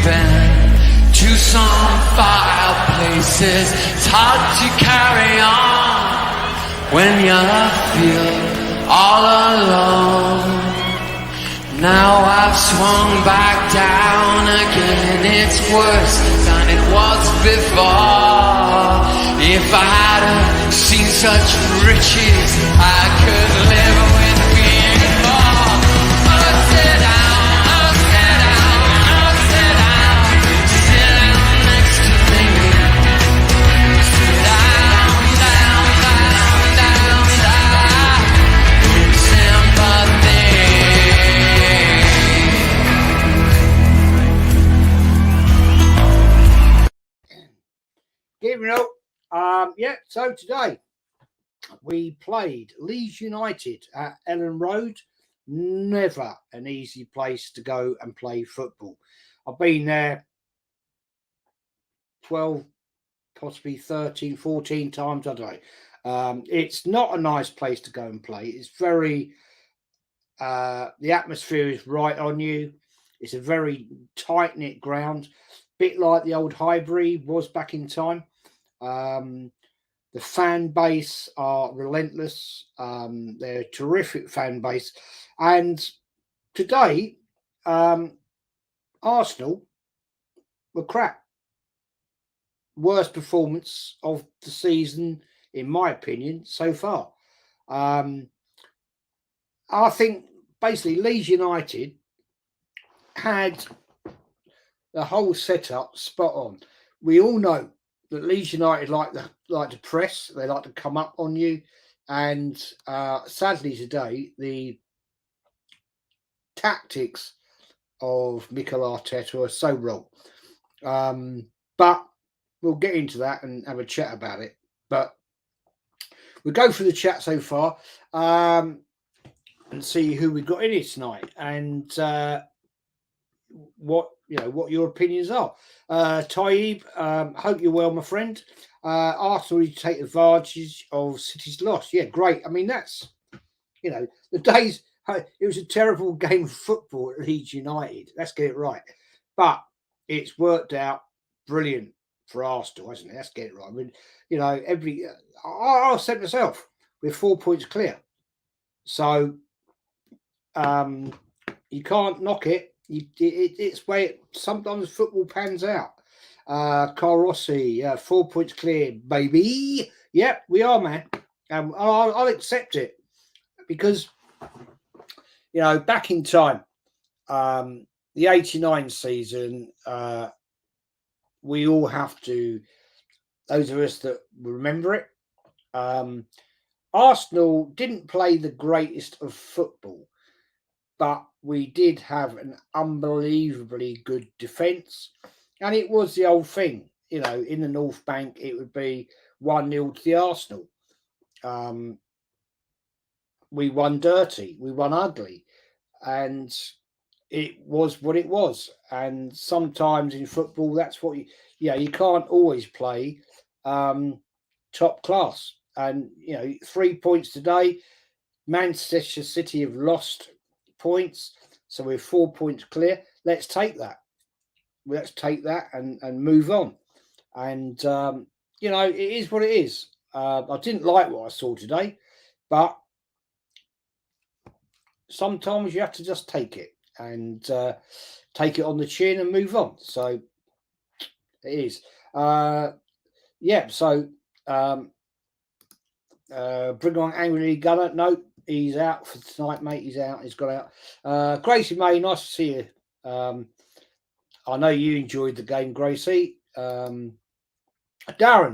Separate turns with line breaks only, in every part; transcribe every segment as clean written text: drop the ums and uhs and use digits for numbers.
been to some fireplaces. It's hard to carry on when you feel all alone. Now I've swung back down again. It's worse than it was before. If I hadn't seen such riches, I could live with being poor. Sit down, sit down, sit down, sit down next to me. Sit down, down, down, down, down, in sympathy.
Giving up. So today we played Leeds United at Elland Road. Never an easy place to go and play football. I've been there 12, possibly 13, 14 times, I don't know. It's not a nice place to go and play. It's very, the atmosphere is right on you. It's a very tight-knit ground, bit like the old Highbury was back in time. The fan base are relentless. They're a terrific fan base. And today, Arsenal were crap. Worst performance of the season, in my opinion, so far. I think basically Leeds United had the whole setup spot on. We all know that Leeds United like to press. They like to come up on you. And sadly today, the tactics of Mikel Arteta are so wrong. But we'll get into that and have a chat about it. But we'll go through the chat so far and see who we've got in it tonight and what your opinions are. Taib, hope you're well, my friend. Arsenal need to take advantage of City's loss. Yeah, great. I mean, that's, the days, it was a terrible game of football at Leeds United. Let's get it right. But it's worked out brilliant for Arsenal, hasn't it? Let's get it right. I mean, I said myself, we're 4 points clear. So you can't knock it. It's where sometimes football pans out. Carl Rossi, 4 points clear, baby. Yep, we are, man. I'll accept it because, back in time, the 89 season, we all have to, those of us that remember it, Arsenal didn't play the greatest of football, but we did have an unbelievably good defence. And it was the old thing, in the North Bank, it would be 1-0 to the Arsenal. We won dirty, we won ugly. And it was what it was. And sometimes in football, that's what you can't always play top class. And, 3 points today. Manchester City have lost points, so we're 4 points clear. Let's take that. Let's take that and move on. And, it is what it is. I didn't like what I saw today, but sometimes you have to just take it and take it on the chin and move on. So it is. Bring on Angry Gunner. No, he's out for tonight, mate. He's out. He's got out. Gracie May, nice to see you. I know you enjoyed the game, Gracie. Darren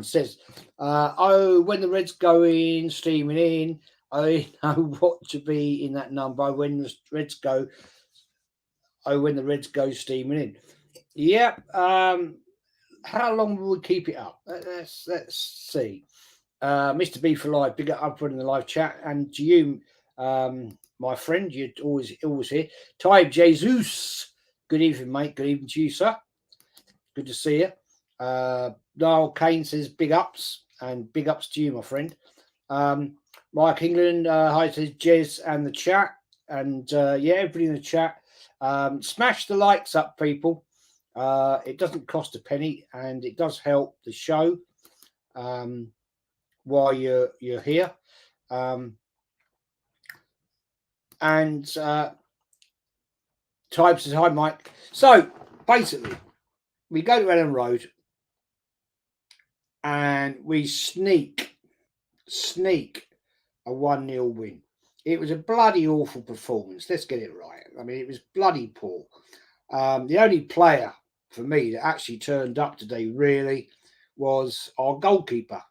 says, when the Reds go in, steaming in, I know what to be in that number. When the Reds go steaming in. Yeah. How long will we keep it up? Let's see. Mr. B for Live, big up in the live chat. And to you, my friend, you're always here. Taib Jesus, good evening, mate. Good evening to you, sir. Good to see you. Niall Kane says big ups, and big ups to you, my friend. Mike England, hi to Jez and the chat. And everybody in the chat. Smash the likes up, people. It doesn't cost a penny, and it does help the show while you're here. And Type says, hi, Mike. So basically, we go to Elland Road and we sneak a 1-0 win. It was a bloody awful performance. Let's get it right. I mean, it was bloody poor. The only player for me that actually turned up today really was our goalkeeper,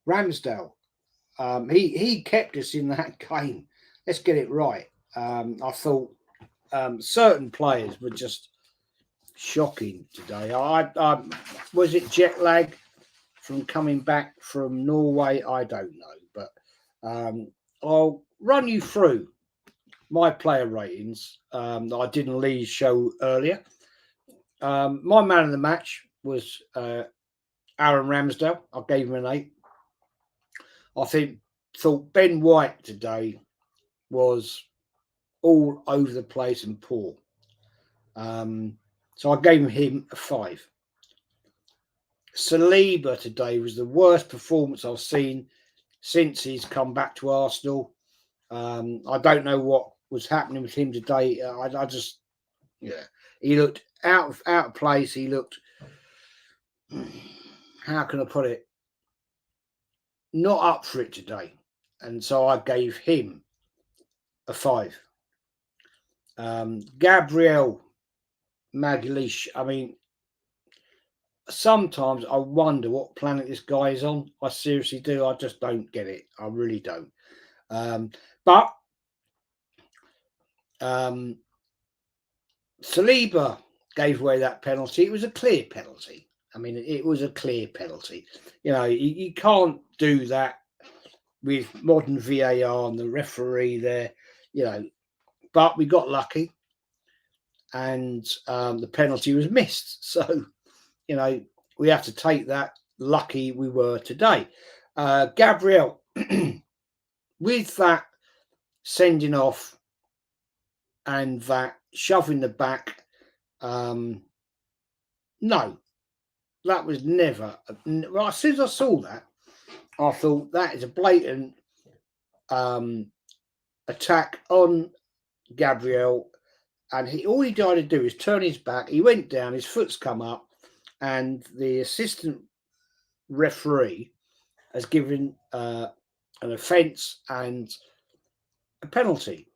Ramsdale. He kept us in that game. Let's get it right. I thought certain players were just shocking today. I was it jet lag from coming back from Norway? I don't know, but I'll run you through my player ratings that I did in Lee's show earlier. My man of the match was Aaron Ramsdale. I gave him an 8. I thought Ben White today was all over the place and poor. So I gave him a 5. Saliba today was the worst performance I've seen since he's come back to Arsenal. I don't know what was happening with him today. I just, he looked out of place. He looked, how can I put it, not up for it today. And so I gave him a 5. Gabriel Magalhaes, I mean, sometimes I wonder what planet this guy is on. I seriously do. I just don't get it. I really don't. But Saliba gave away that penalty. It was a clear penalty. I mean, it was a clear penalty. You can't do that with modern VAR and the referee there, but we got lucky and the penalty was missed. So, we have to take that. Lucky we were today. Gabriel, with that sending off and that shoving the back, no, that was never. Well, as soon as I saw that, I thought that is a blatant attack on Gabriel, and all he tried to do is turn his back. He went down, his foot's come up, and the assistant referee has given an offence and a penalty.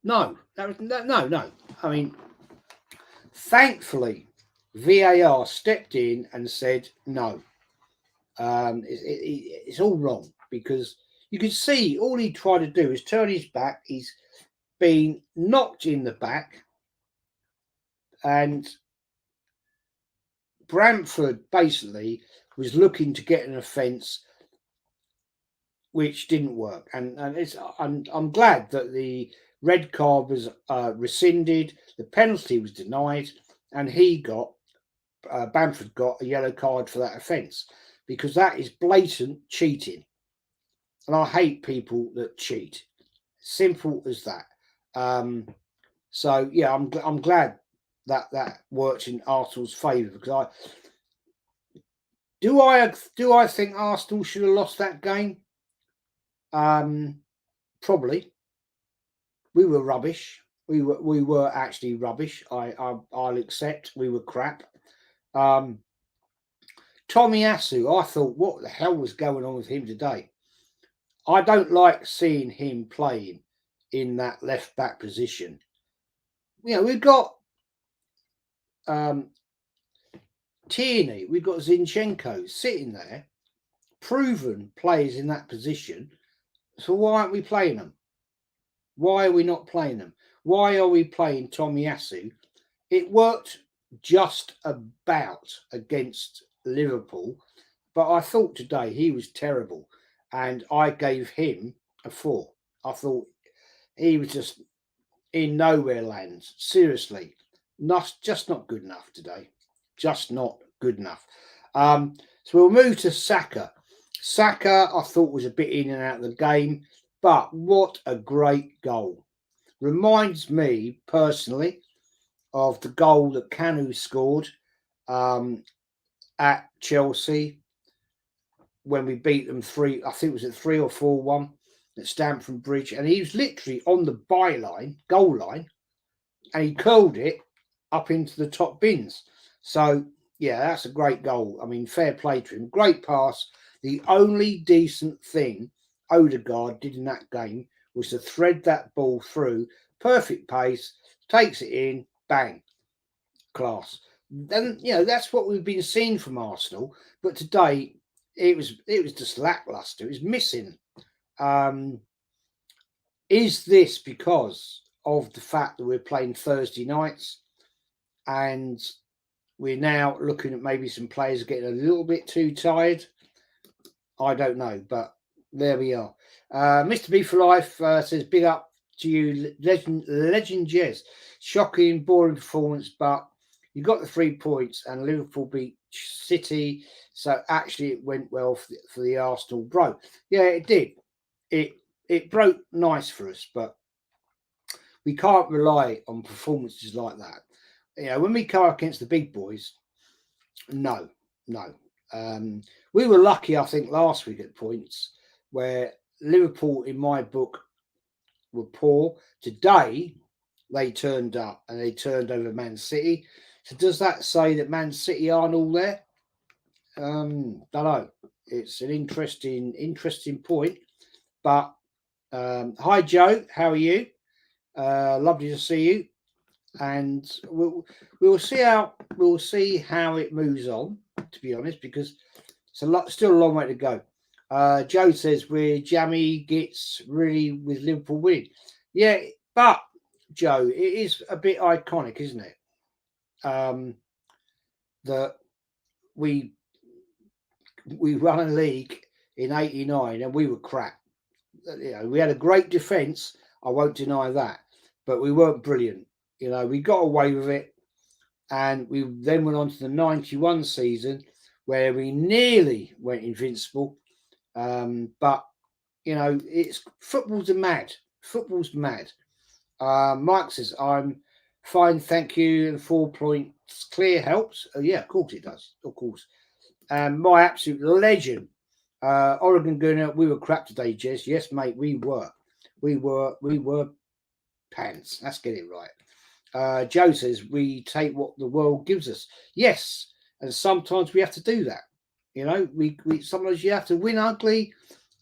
No. I mean, thankfully, VAR stepped in and said no. It's all wrong, because you can see all he tried to do is turn his back. He's been knocked in the back, and Bamford basically was looking to get an offence, which didn't work. And I'm glad that the red card was rescinded, the penalty was denied, and Bamford got a yellow card for that offence, because that is blatant cheating. And I hate people that cheat. Simple as that. So yeah, I'm glad that worked in Arsenal's favour, because I think Arsenal should have lost that game? Probably. We were rubbish. We were actually rubbish. I'll accept we were crap. Tomiyasu, I thought, what the hell was going on with him today? I don't like seeing him playing in that left back position. We've got Tierney, we've got Zinchenko sitting there, proven players in that position. So why aren't we playing them? Why are we not playing them? Why are we playing Tomiyasu? It worked just about against Liverpool, but I thought today he was terrible, and I gave him a 4. I thought he was just in nowhere land. Seriously, just not good enough today. Just not good enough. So we'll move to Saka. Saka, I thought, was a bit in and out of the game, but what a great goal. Reminds me personally of the goal that Canu scored at Chelsea when we beat them 3, I think it was at 3 or 4-1 at Stamford Bridge, and he was literally on the byline, goal line, and he curled it up into the top bins. So yeah, that's a great goal. I mean, fair play to him. Great pass. The only decent thing Odegaard did in that game was to thread that ball through, perfect pace, takes it in, bang, class. Then that's what we've been seeing from Arsenal, but today it was just lackluster. It was missing. Is this because of the fact that we're playing Thursday nights and we're now looking at maybe some players getting a little bit too tired? I don't know, but there we are. Mr. B for Life says, big up to you, Legend Jez. Shocking, boring performance, but you got the 3 points and Liverpool beat City. So actually it went well for the Arsenal broke. Yeah, it did. It broke nice for us, but we can't rely on performances like that. When we go against the big boys, no. We were lucky, I think, last week at points where Liverpool, in my book, were poor. Today, they turned up and they turned over Man City. So does that say that Man City aren't all there? Don't know. It's an interesting point. But hi, Joe. How are you? Lovely to see you. And we'll see how it moves on. To be honest, because it's still a long way to go. Joe says we're jammy gets really with Liverpool winning. Yeah, but Joe, it is a bit iconic, isn't it? That we won a league in '89 and we were crap. We had a great defence. I won't deny that, but we weren't brilliant. We got away with it, and we then went on to the '91 season where we nearly went invincible. But it's football's mad. Football's mad. Mike says, I'm fine, thank you. And 4 points clear helps. Yeah, of course it does. Of course. My absolute legend, Oregon Gunner, we were crap today, Jez. Yes, mate, we were. We were pants. Let's get it right. Joe says, we take what the world gives us. Yes, and sometimes we have to do that. We sometimes you have to win ugly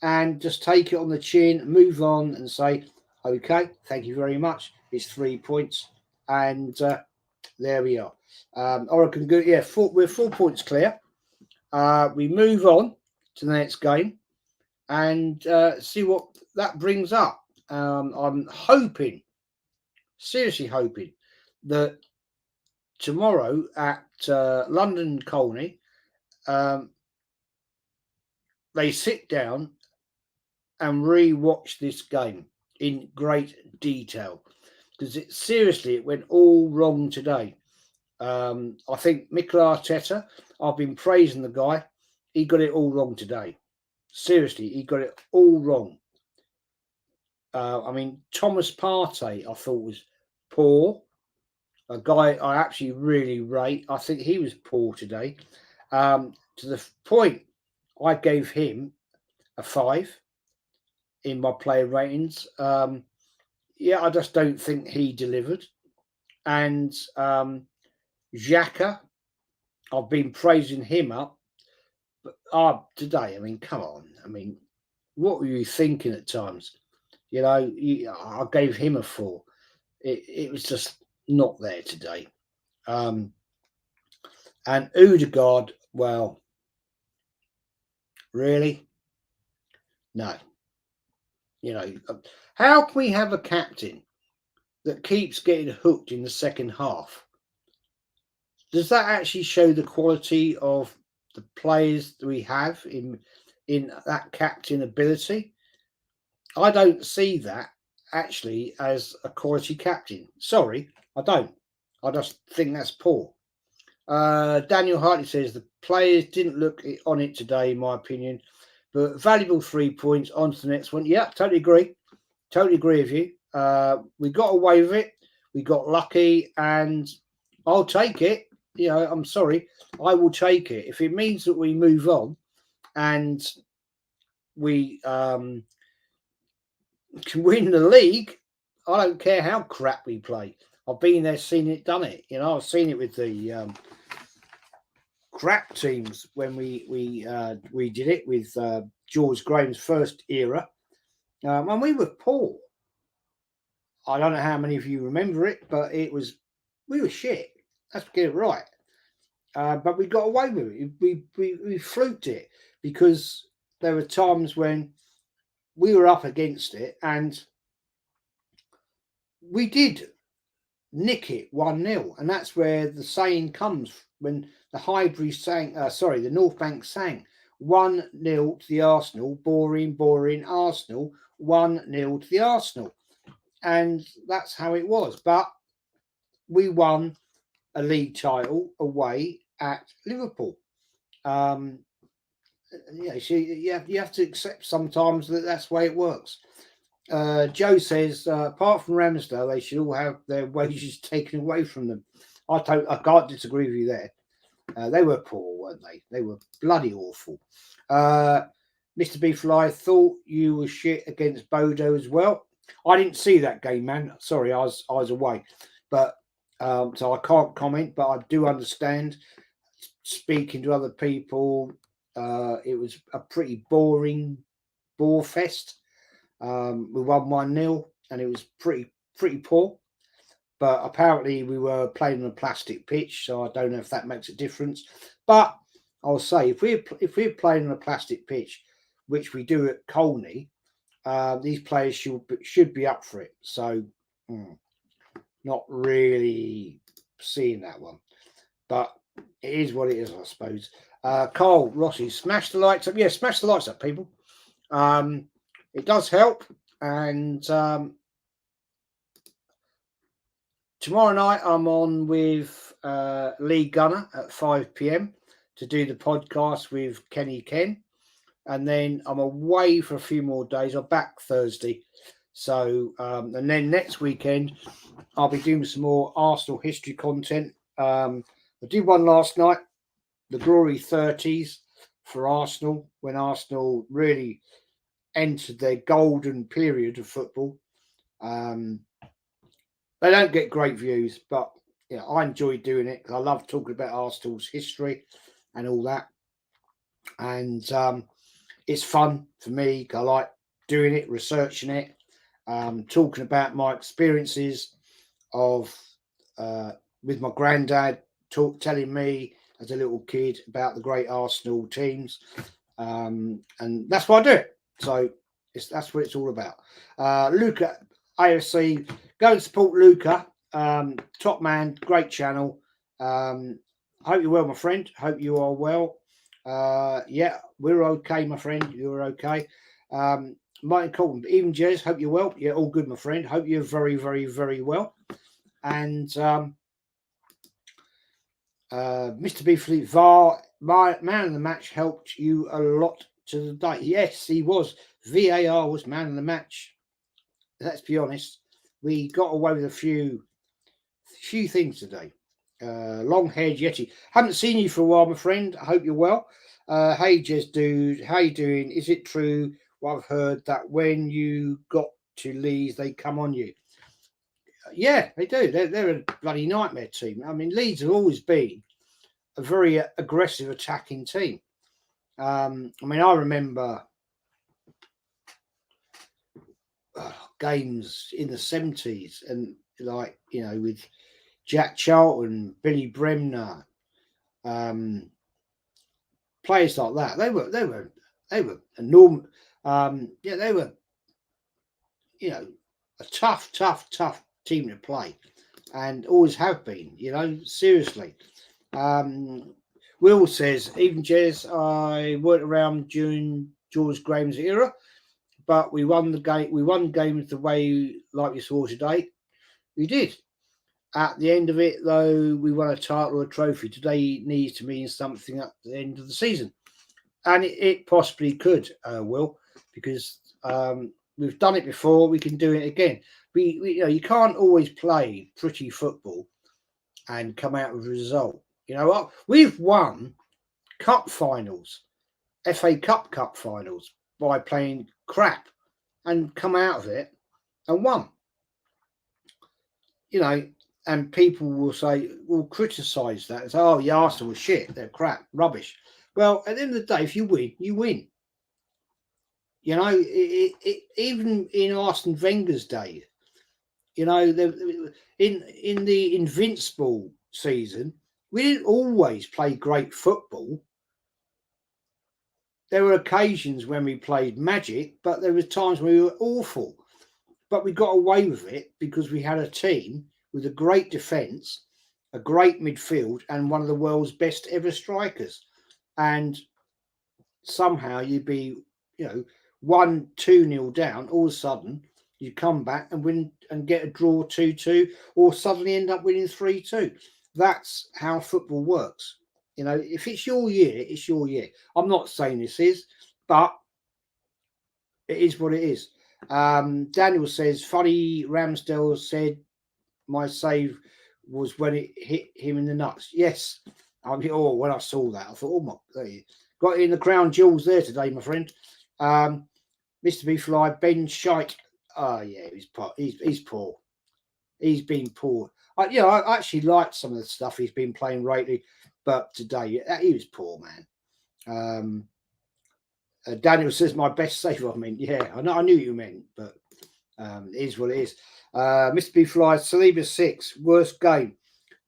and just take it on the chin, move on and say, okay, thank you very much. It's 3 points. And there we are. Oregon good. Yeah, we're 4 points clear. We move on to the next game and see what that brings up. I'm hoping, seriously hoping, that tomorrow at London Colney, they sit down and re-watch this game in great detail, because it went all wrong today. I think Mikel Arteta, I've been praising the guy, he got it all wrong today. Seriously, he got it all wrong. Thomas Partey I thought was poor, a guy I actually really rate. I think he was poor today, to the point I gave him a 5 in my player ratings. I just don't think he delivered. And Xhaka, I've been praising him up, but today, come on. What were you thinking at times? I gave him a 4. It was just not there today. And Odegaard, well, really? No. How can we have a captain that keeps getting hooked in the second half? Does that actually show the quality of the players that we have in that captain ability? I don't see that actually as a quality captain. Sorry, I don't. I just think that's poor. Daniel Hartley says the players didn't look on it today, in my opinion, but valuable 3 points. On to the next one. Yeah, totally agree. Totally agree with you. We got away with it. We got lucky, and I'll take it. You know, I'm sorry, I will take it if it means that we move on and we can win the league. I don't care how crap we play. I've been there, seen it, done it. You know, I've seen it with the crap teams when we did it with George Graham's first era, and we were poor. I don't know how many of you remember it, but we were shit. Let's get it right. But we got away with it. We fluked it because there were times when we were up against it and we did nick it 1-0, and that's where the saying comes when the Highbury sang. The North Bank sang 1-0 to the Arsenal. Boring, boring Arsenal. 1-0 to the Arsenal, and that's how it was. But we won a league title away at Liverpool. Yeah, so you have to accept sometimes that that's the way it works. Joe says, apart from Ramsdale, they should all have their wages taken away from them. I can't disagree with you there. They were poor, weren't they? They were bloody awful. Mr. Beefly, thought you were shit against Bodo as well. I didn't see that game, man. Sorry, I was away. But so I can't comment, but I do understand. Speaking to other people, it was a pretty boring bore fest. We won 1-0 and it was pretty poor. But apparently we were playing on a plastic pitch, so I don't know if that makes a difference. But I'll say if we're playing on a plastic pitch, which we do at Colney, these players should be up for it. So not really seeing that one, but it is what it is, I suppose. Carl Rossi, smash the lights up. Yeah, smash the lights up, people. It does help. And tomorrow night I'm on with Lee Gunner at 5 p.m. to do the podcast with Kenny Ken. And then I'm away for a few more days. I'm back Thursday. So, and then next weekend, I'll be doing some more Arsenal history content. I did one last night, the Glory 30s for Arsenal, when Arsenal really entered their golden period of football. They don't get great views, but yeah, I enjoy doing it because I love talking about Arsenal's history and all that. And it's fun for me. I like doing it, researching it, talking about my experiences of with my granddad, telling me as a little kid about the great Arsenal teams, and that's why I do it. So that's what it's all about. Luca AFC, go and support Luca, top man, great channel. I hope you're well, my friend. Hope you are well. Yeah, we're okay, my friend. You're okay. Martin Colton, even Jez, hope you're well. Yeah, all good, my friend. Hope you're very, very, very well. And Mr. Beefleet, VAR, my man of the match, helped you a lot to the day. Yes, he was. VAR was man of the match. Let's be honest. We got away with a few things today. Long-haired Yeti. Haven't seen you for a while, my friend. I hope you're well. Hey, Jez, dude. How you doing? Is it true what I've heard that when you got to Leeds, they come on you? Yeah, they do. They're a bloody nightmare team. I mean, Leeds have always been a very aggressive attacking team. I mean, I remember games in the 70s and, like, you know, with Jack Charlton, Billy Bremner, players like that. They were enormous. Yeah, they were, you know, a tough team to play, and always have been. You know, seriously. Will says, even Jez, I worked around during George Graham's era, but we won the game. We won games the way like we saw today. We did. At the end of it, though, we won a title or a trophy. Today needs to mean something at the end of the season. And it possibly could, Will, because we've done it before. We can do it again. you can't always play pretty football and come out with a result. We've won cup finals, FA Cup finals by playing crap and come out of it and won. And people will criticise that as, oh, the Arsenal was shit, they're crap, rubbish. Well, at the end of the day, if you win, you win. Even in Arsene Wenger's day, in the Invincible season, we didn't always play great football. There were occasions when we played magic, but there were times when we were awful. But we got away with it because we had a team with a great defence, a great midfield, and one of the world's best ever strikers. And somehow you'd be, 1-2-0 down, all of a sudden you come back and win and get a draw 2-2, or suddenly end up winning 3-2. That's how football works. If it's your year, it's your year. I'm not saying this is, but it is what it is. Daniel says, funny, Ramsdale said my save was when it hit him in the nuts. Yes. When I saw that, I thought, oh my, there you got in the crown jewels there today, my friend. Mr. B-Fly, Ben Shite. Oh, yeah, he's poor. He's been poor. I actually liked some of the stuff he's been playing lately, but today he was poor, man. Daniel says my best save. I mean, yeah, I knew what you meant, but it is what it is. Mr. B-Fly, Saliba 6, worst game,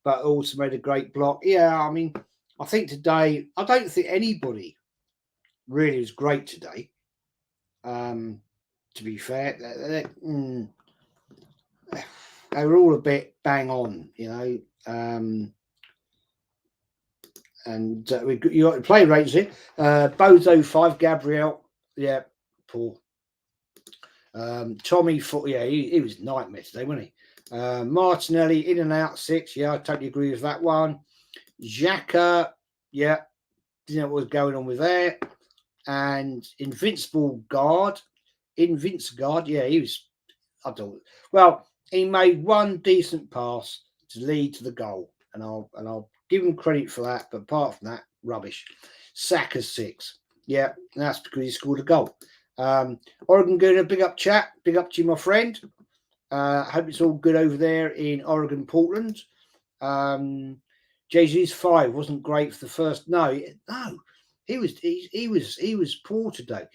but also made a great block. Yeah, I mean, I think today, I don't think anybody really was great today. To be fair, they were all a bit bang on, and you got the play rates here. Bozo 5, Gabriel, yeah, poor. Tommy, he was nightmare today, wasn't he? Martinelli in and out 6, yeah, I totally agree with that one. Xhaka, yeah, didn't know what was going on with there. And Invincible Guard, yeah, he was. He made one decent pass to lead to the goal, and I'll give him credit for that. But apart from that, rubbish. Saka 6, yeah, that's because he scored a goal. Oregon Gooner, big up chat, big up to you, my friend. Hope it's all good over there in Oregon, Portland. JG's 5 wasn't great for the first. No, he was poor today.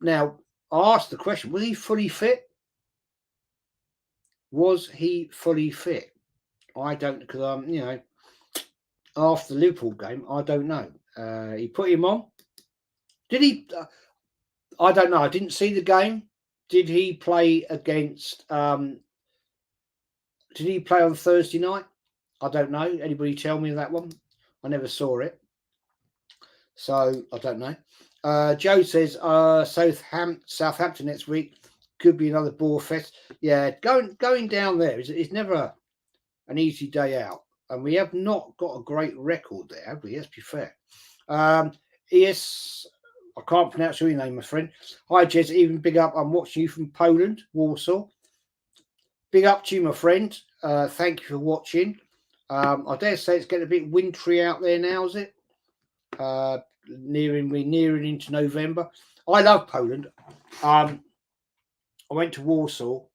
Now I asked the question: was he fully fit? Was he fully fit? I don't, because after the Liverpool game, I don't know. He put him on. Did he? I don't know. I didn't see the game. Did he play against? Did he play on Thursday night? I don't know. Anybody tell me that one? I never saw it, so I don't know. Joe says Southampton next week could be another bore fest. Yeah, going down there is never an easy day out, and we have not got a great record there, have we? Let's be fair. Yes, I can't pronounce your name, my friend. Hi, Jez. Even big up. I'm watching you from Poland, Warsaw. Big up to you, my friend. Thank you for watching. I dare say it's getting a bit wintry out there now, is it? We're nearing into November. I love Poland. I went to Warsaw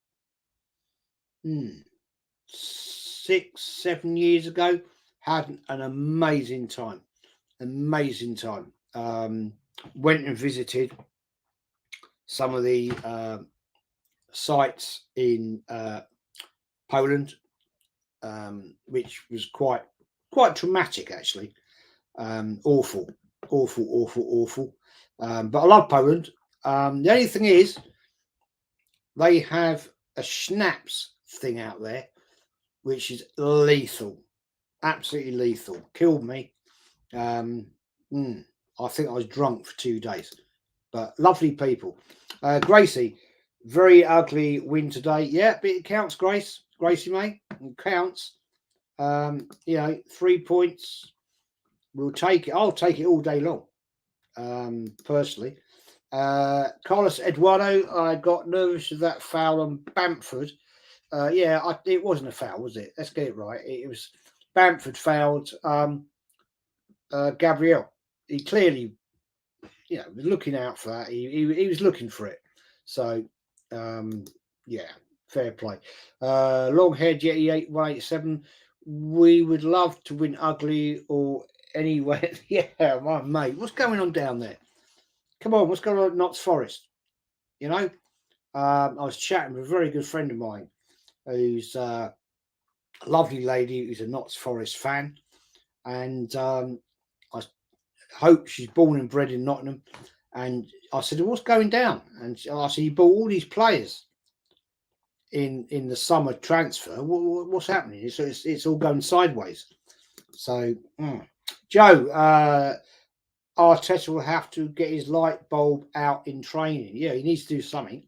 6-7 years ago. Had an amazing time. Went and visited some of the sites in Poland, which was quite traumatic, actually. Awful. But I love Poland. The only thing is, they have a schnapps thing out there, which is lethal, absolutely lethal. Killed me. I think I was drunk for 2 days, but lovely people. Gracie, very ugly win today. Yeah, but it counts, Gracie, mate. It counts. 3 points. We'll take it. I'll take it all day long. Personally. Carlos Eduardo, I got nervous with that foul on Bamford. it wasn't a foul, was it? Let's get it right. It was Bamford fouled Gabriel. He clearly, was looking out for that. He was looking for it. So, yeah, fair play. Longhead Yeti 8187. We would love to win ugly or anyway. Yeah, my mate. What's going on down there? Come on, what's going on at Notts Forest? I was chatting with a very good friend of mine who's a lovely lady who's a Notts Forest fan. And I hope she's born and bred in Nottingham. And I said, what's going down? And I said, you bought all these players in the summer transfer. What's happening? It's all going sideways. So, Joe, Arteta will have to get his light bulb out in training. Yeah, he needs to do something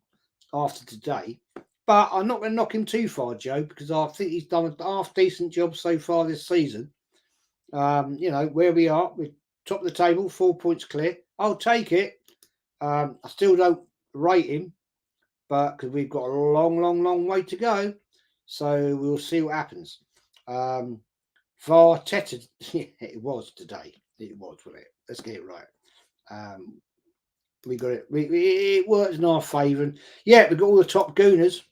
after today. But I'm not going to knock him too far, Joe, because I think he's done a half decent job so far this season. Where we are, we're top of the table, 4 points clear. I'll take it. I still don't rate him, but because we've got a long way to go, so we'll see what happens. Arteta, it was today. It was, wasn't it? Let's get it right. We got it. It worked in our favour. And yeah, we've got all the top gooners.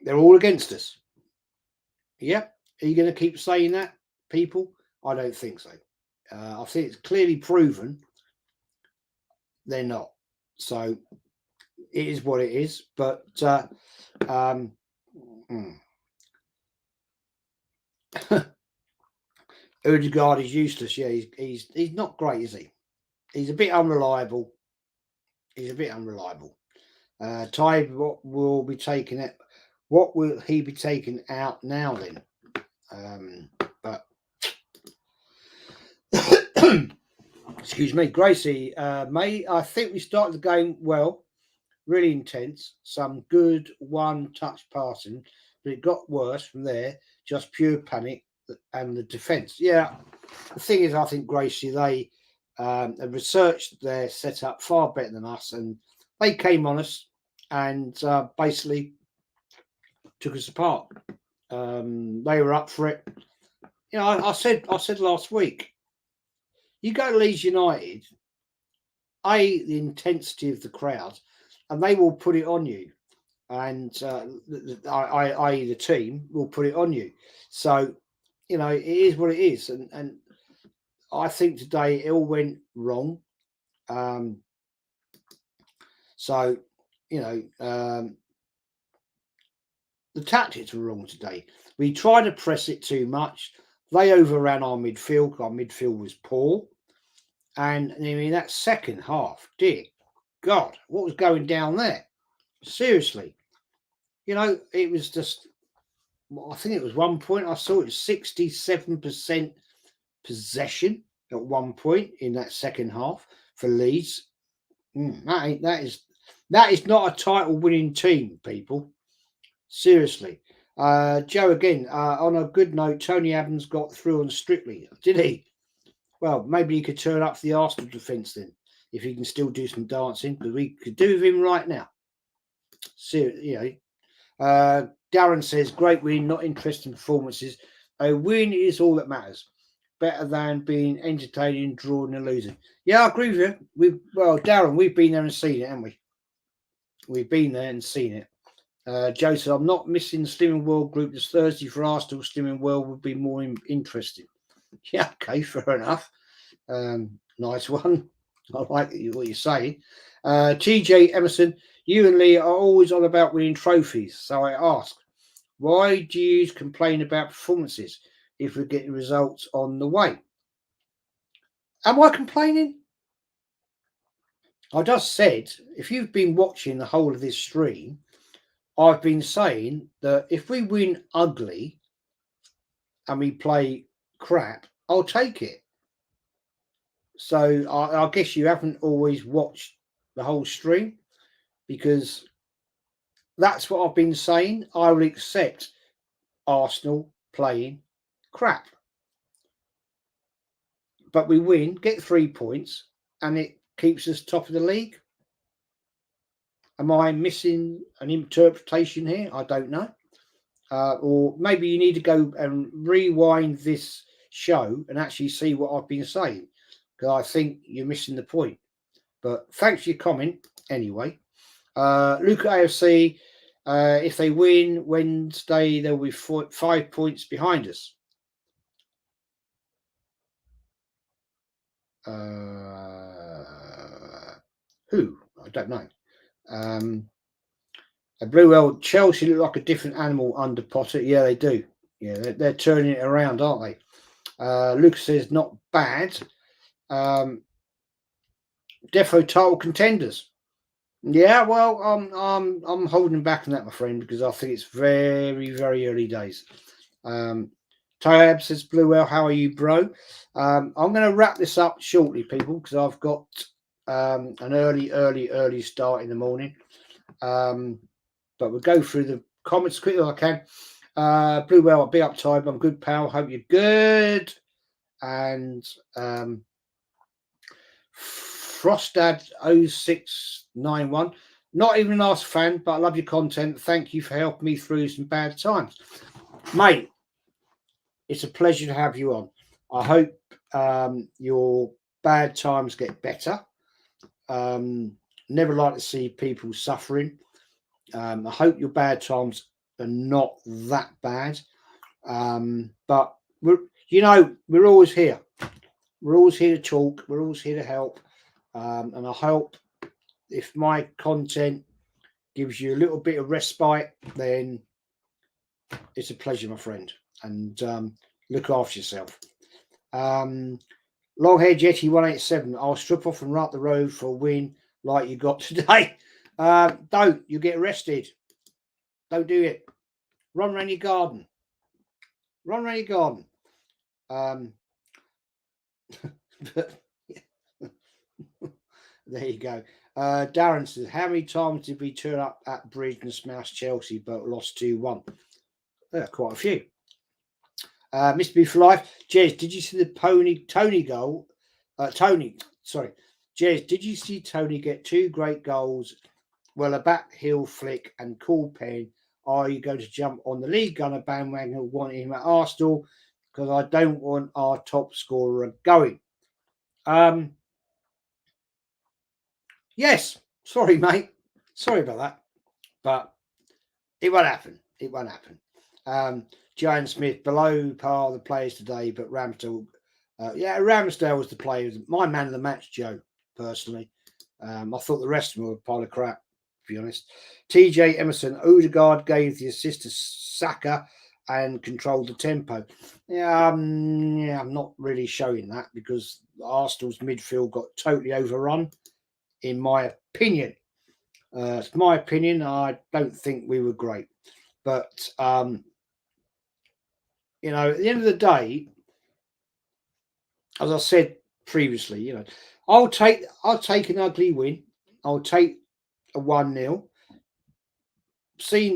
They're all against us. Yep. Are you going to keep saying that, people? I don't think so. I think it's clearly proven they're not. So it is what it is. But Odegaard is useless. Yeah, he's not great, is he? He's a bit unreliable. Ty, what will be taken it? What will he be taken out now then? But excuse me, Gracie, May. I think we started the game well, really intense. Some good one-touch passing, but it got worse from there. Just pure panic and the defence. Yeah, the thing is, I think Gracie they have researched their setup far better than us, and they came on us and basically took us apart. They were up for it. I said last week, you go to Leeds United, the intensity of the crowd, and they will put it on you. And i.e. the team will put it on you. So, it is what it is. And I think today it all went wrong. The tactics were wrong today. We tried to press it too much. They overran our midfield. Our midfield was poor. And that second half, dear God, what was going down there? Seriously. It was just, I think it was one point I saw it was 67% possession at one point in that second half for Leeds. That is not a title winning team, people. Seriously. Joe, again, on a good note, Tony Evans got through on Strictly. Did he? Well, maybe he could turn up for the Arsenal defence then, if he can still do some dancing, because we could do with him right now. Seriously, Darren says, great win, not interesting performances. A win is all that matters. Better than being entertaining, drawing and losing. Yeah, I agree with you. Darren, we've been there and seen it, haven't we? We've been there and seen it. Joe said, I'm not missing the Slimming World group this Thursday for Arsenal. Slimming World would be more interesting. Yeah, okay, fair enough. Nice one. I like what you're saying. TJ Emerson, you and Lee are always on about winning trophies. So I ask, why do you complain about performances if we're getting results on the way? Am I complaining? I just said, if you've been watching the whole of this stream, I've been saying that if we win ugly and we play crap, I'll take it. So I guess you haven't always watched the whole stream, because that's what I've been saying. I will accept Arsenal playing crap. But we win, get 3 points, and it keeps us top of the league. Am I missing an interpretation here? I don't know. Or maybe you need to go and rewind this show and actually see what I've been saying, because I think you're missing the point. But thanks for your comment anyway. Luke AFC, if they win Wednesday, they'll be 5 points behind us. Who? I don't know. Bluewell, Chelsea look like a different animal under Potter. Yeah, they do. Yeah, they're turning it around, aren't they? Lucas says not bad. Defo title contenders. Yeah, well, I'm holding back on that, my friend, because I think it's very, very early days. Tyab says, Bluewell, how are you, bro? I'm going to wrap this up shortly, people, because I've got an early start in the morning. But we'll go through the comments as quickly as I can. Bluewell, I'll be up time. I'm good, pal. Hope you're good. And Frostad0691. Not even an Arsenal fan, but I love your content. Thank you for helping me through some bad times. Mate, it's a pleasure to have you on. I hope your bad times get better. Never like to see people suffering. I hope your bad times are not that bad. But we're always here. We're always here to talk. We're always here to help. And I hope if my content gives you a little bit of respite, then it's a pleasure, my friend. And look after yourself. Longhead Yeti 187. I'll strip off and run up the road for a win like you got today. Don't. You get arrested. Don't do it. Run around your garden. Run around your garden. But, there you go. Darren says, how many times did we turn up at Bridge and smash Chelsea but lost 2-1? Quite a few. Mr. B for life. Jez, did you see the Tony goal? Jez, did you see Tony get 2 great goals? Well, a back heel flick and cool pen. Are you going to jump on the league gunner bandwagon who want him at Arsenal? Because I don't want our top scorer going. Yes. Sorry, mate. Sorry about that. But it won't happen. It won't happen. Giant Smith, below par the players today, but Ramsdale. Ramsdale was the player. My man of the match, Joe, personally. I thought the rest of them were a pile of crap, to be honest. TJ Emerson, Odegaard gave the assist to Saka and controlled the tempo. I'm not really showing that because Arsenal's midfield got totally overrun, in my opinion. It's my opinion. I don't think we were great. But, at the end of the day, as I said previously, I'll take an ugly win. I'll take a 1-0.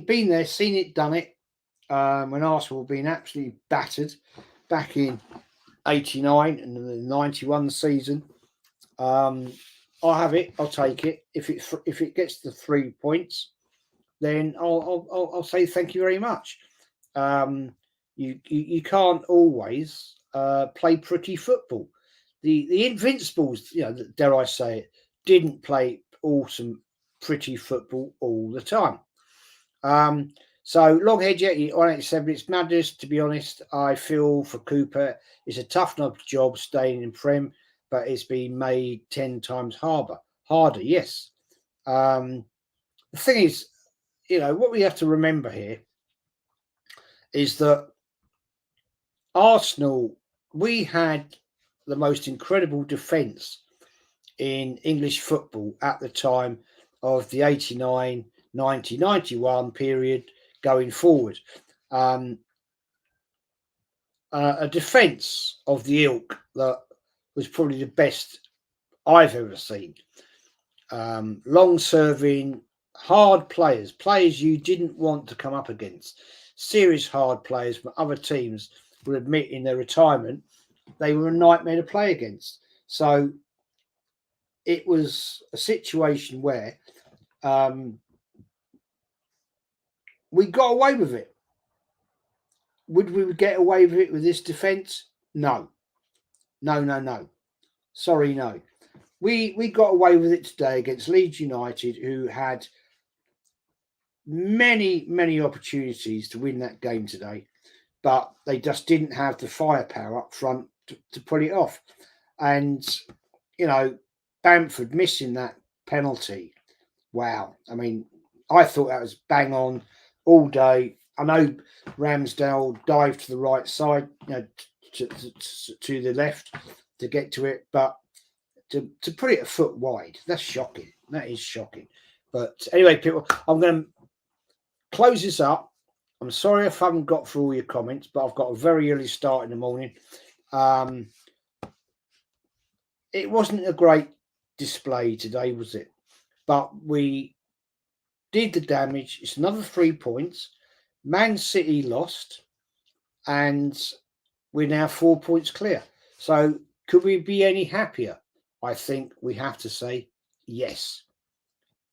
Been there, seen it, done it. When Arsenal were being absolutely battered back in 89 and the 91 season. I'll have it. I'll take it. If it gets the 3 points, then I'll say thank you very much. You can't always play pretty football. The Invincibles, dare I say it, didn't play awesome pretty football all the time. So Longhead Yeti 187, it's madness, to be honest. I feel for Cooper. It's a tough enough job staying in Prem, but it's been made 10 times harder. Yes. The thing is, what we have to remember here is that Arsenal, we had the most incredible defence in English football at the time of the 89, 90, 91 period going forward. A defence of the ilk that was probably the best I've ever seen. Long-serving, hard players you didn't want to come up against. Serious hard players from other teams will admit in their retirement they were a nightmare to play against. So it was a situation where We got away with it. Would we get away with it with this defence? No. No. Sorry, no. We got away with it today against Leeds United, who had many opportunities to win that game today, but they just didn't have the firepower up front to pull it off. And, you know, Bamford missing that penalty. Wow. I mean, I thought that was bang on all day. I know Ramsdale dived to the right side, you know, to the left to get to it, but to put it a foot wide, that's shocking. That is shocking. But anyway, people, I'm going to close this up. I'm sorry if I haven't got through all your comments, but I've got a very early start in the morning. It wasn't a great display today, was it? But we did the damage. It's another 3 points. Man City lost, and we're now 4 points clear. So could we be any happier? I think we have to say yes.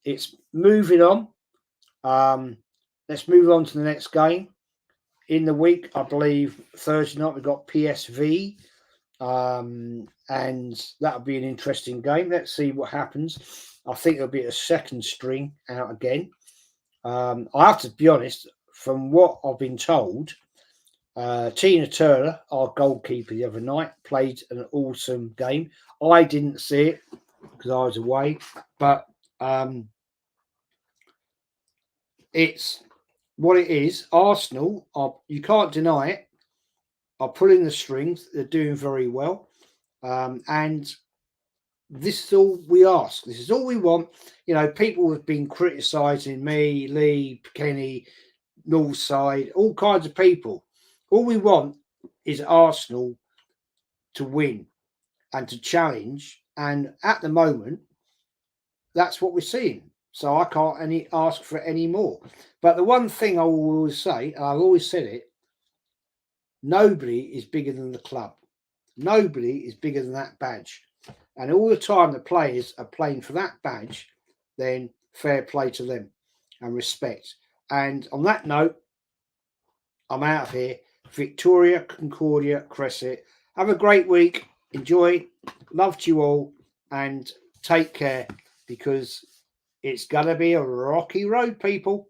It's moving on. Let's move on to the next game. In the week, I believe Thursday night, we've got PSV. And that'll be an interesting game. Let's see what happens. I think there'll be a second string out again. I have to be honest, from what I've been told, Tina Turner, our goalkeeper the other night, played an awesome game. I didn't see it because I was away, but it's what it is. Arsenal, you can't deny it, are pulling the strings. They're doing very well. And this is all we ask. This is all we want. You know, people have been criticising me, Lee, Kenny, Northside, all kinds of people. All we want is Arsenal to win and to challenge. And at the moment, that's what we're seeing. So I can't ask for any more. But the one thing I will always say, and I've always said it, nobody is bigger than the club. Nobody is bigger than that badge. And all the time the players are playing for that badge, then fair play to them and respect. And on that note, I'm out of here. Victoria, Concordia, Crescit. Have a great week. Enjoy. Love to you all. And take care, because it's going to be a rocky road, people.